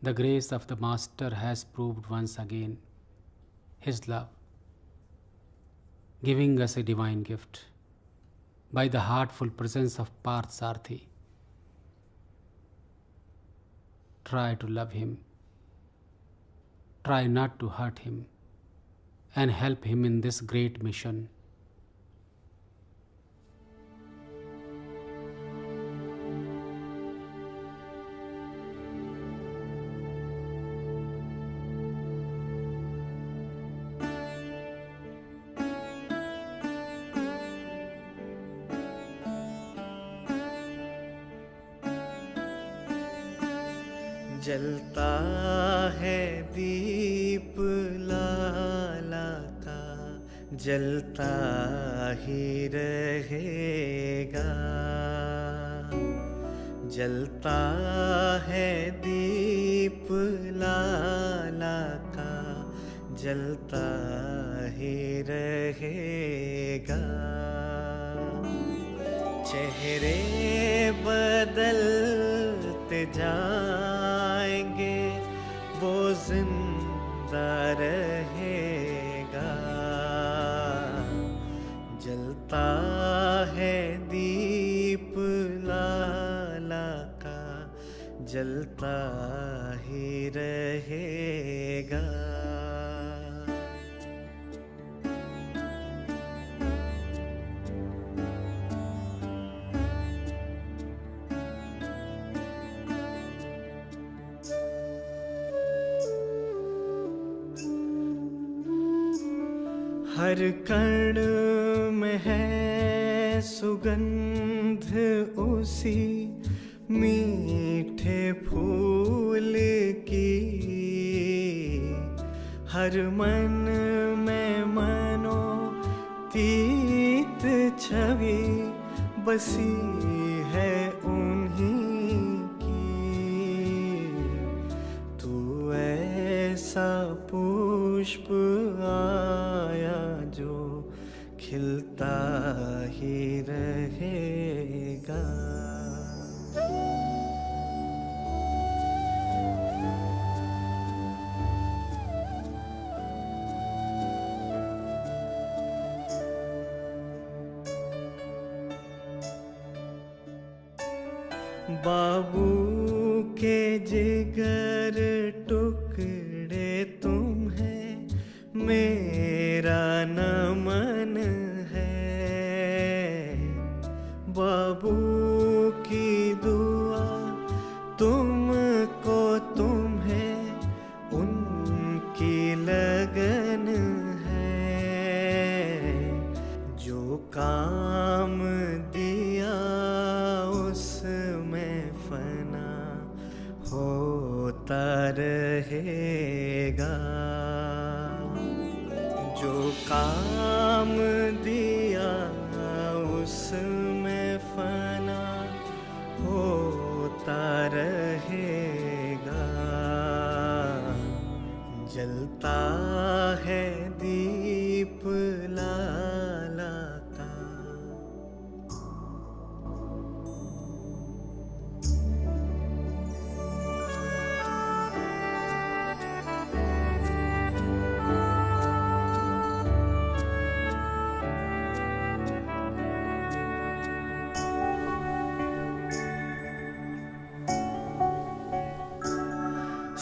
The grace of the Master has proved once again His love, giving us a divine gift by the heartful presence of Parth Sarthi. Try to love him, try not to hurt him, and help him in this great mission. जलता है दीप लाला का, जलता ही रहेगा। जलता है दीप लाला का, जलता ही रहेगा। चेहरे बदलते जाएंगे, वो जिंदा रहेगा। जलता है दीप लाला का, जलता ही रहेगा। हर कण में है सुगंध उसी मीठे फूल की। हर मन में मनो तीत छवि बसी है उन्हीं की। तू ऐसा पुष्प आया जो खिलता ही रहेगा। बाबू के जिगर टुकड़े तुम है, मेरा नमन है। बाबू की दुआ तुमको तुम्हें उनकी लगन है। जो काम दिया उसमें फना होता रहेगा। जो काम दिया उसमें फना होता रहेगा। जलता है दीप लाला का।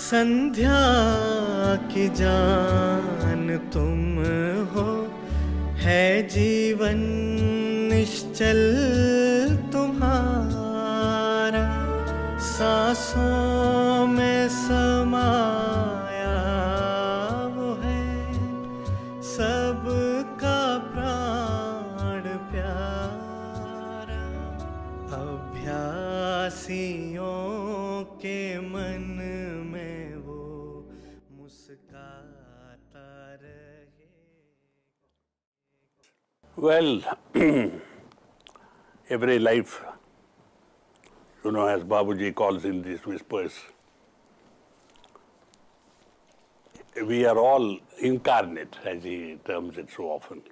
संध्या की जान तुम हो, है जीवन निश्चल तुम्हारा। सांसों में समाया वो है सबका प्राण प्यारा। अभ्यासियों के मन में वो मुस्काता रहे। Well, every life, as Babuji calls in these whispers, we are all incarnate, as he terms it so often.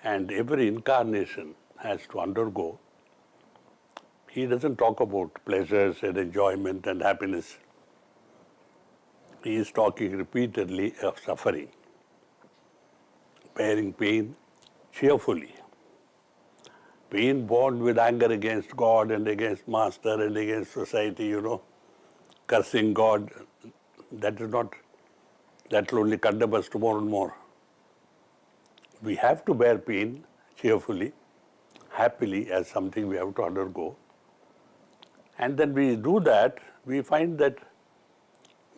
And every incarnation has to undergo. He doesn't talk about pleasures and enjoyment and happiness he is talking repeatedly of suffering, bearing pain cheerfully. Pain born with anger against God and against master and against society, cursing God, that will only condemn us to more and more. We have to bear pain cheerfully, happily, as something we have to undergo. And then we do that, we find that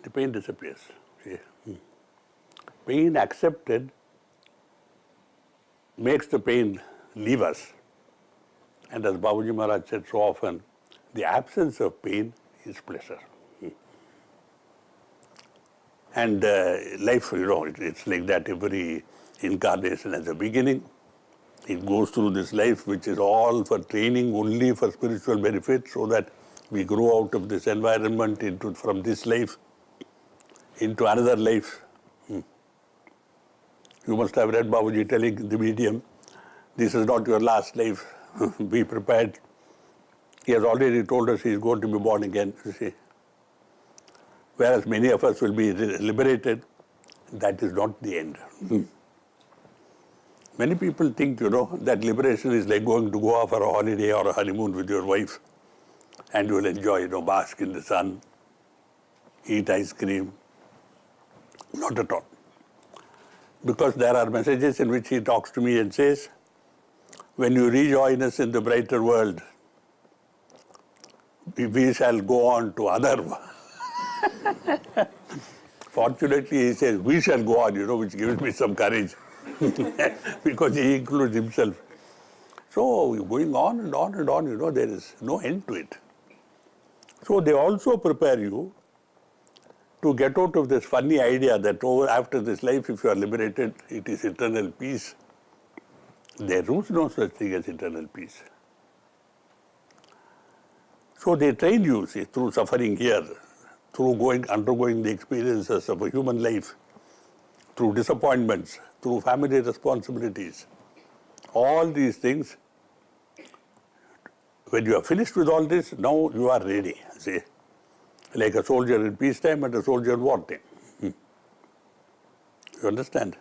the pain disappears. See? Pain accepted makes the pain leave us. And as Babuji Maharaj said so often, the absence of pain is pleasure. And life, it's like that. Every incarnation has a beginning. It goes through this life, which is all for training, only for spiritual benefit, so that we grow out of this environment from this life into another life. You must have read Babuji telling the medium, this is not your last life. Be prepared. He has already told us he is going to be born again, you see. Whereas many of us will be liberated, that is not the end. Many people think, that liberation is like going to go off for a holiday or a honeymoon with your wife, and you will enjoy, bask in the sun, eat ice cream. Not at all. Because there are messages in which he talks to me and says, when you rejoin us in the brighter world, we shall go on to other. Fortunately, he says, we shall go on, which gives me some courage. Because he includes himself. So, going on and on and on, there is no end to it. So, they also prepare you to get out of this funny idea that after this life, if you are liberated, it is eternal peace. There is no such thing as eternal peace. So they train you, see, through suffering here, through undergoing the experiences of a human life, through disappointments, through family responsibilities. All these things, when you are finished with all this, now you are ready, see, like a soldier in peacetime and a soldier in wartime. You understand?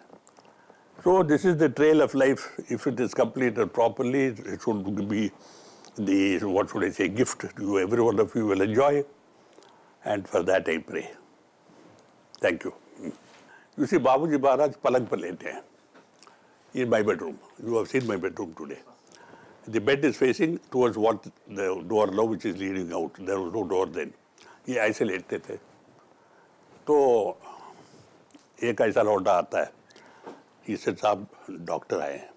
So this is the trail of life. If it is completed properly, it should be the, gift you, every one of you will enjoy. And for that I pray. Thank you. You see, Babuji Maharaj palang par lete hain in my bedroom. You have seen my bedroom today. The bed is facing towards the door now which is leading out. There was no door then. ये ऐसे लेटते थे. तो एक ऐसा लौंडा आता है. He said, साहब डॉक्टर आए हैं.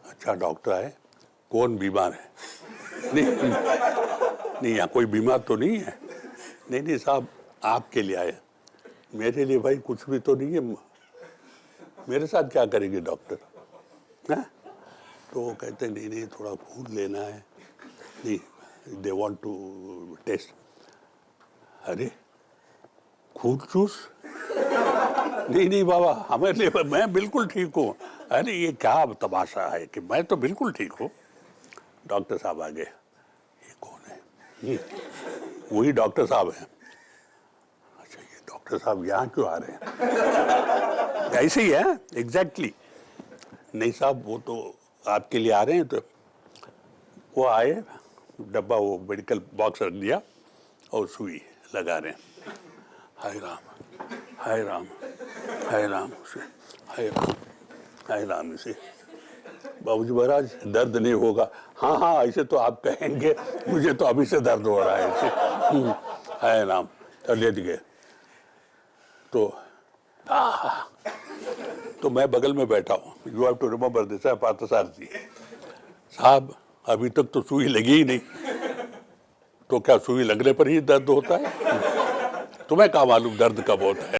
अच्छा डॉक्टर आए. कौन बीमार है? नहीं यहाँ कोई बीमार तो नहीं है. नहीं साहब आपके लिए आए. मेरे लिए भाई कुछ भी तो नहीं है. मेरे साथ क्या करेंगे डॉक्टर? हैं? तो वो कहते नहीं थोड़ा खून लेना है. नहीं they want to test. अरे खून चूस? नहीं बाबा हमारे लिए मैं बिल्कुल ठीक हूँ. अरे ये क्या तमाशा है कि मैं तो बिल्कुल ठीक हूँ. डॉक्टर साहब आ गए. ये कौन है? वही डॉक्टर साहब हैं. अच्छा ये डॉक्टर साहब यहाँ क्यों आ रहे हैं? ऐसे ही है एग्जैक्टली. नहीं साहब वो तो आपके लिए आ रहे हैं. तो वो आए, डब्बा वो मेडिकल बॉक्स रख दिया और सुई लगा रहे हैं. हाय राम हाय राम हाय राम हाय राम हाय राम. से बाबूजी महाराज दर्द नहीं होगा. हाँ ऐसे तो आप कहेंगे, मुझे तो अभी से दर्द हो रहा है. ऐसे हाय राम लेट गए. तो मैं बगल में बैठा हूँ. You have to remember this है पार्थसारथी साहब. अभी तक तो सुई लगी ही नहीं. तो क्या सुई लगने पर ही दर्द होता है? तुम्हें क्या मालूम दर्द कब होता है?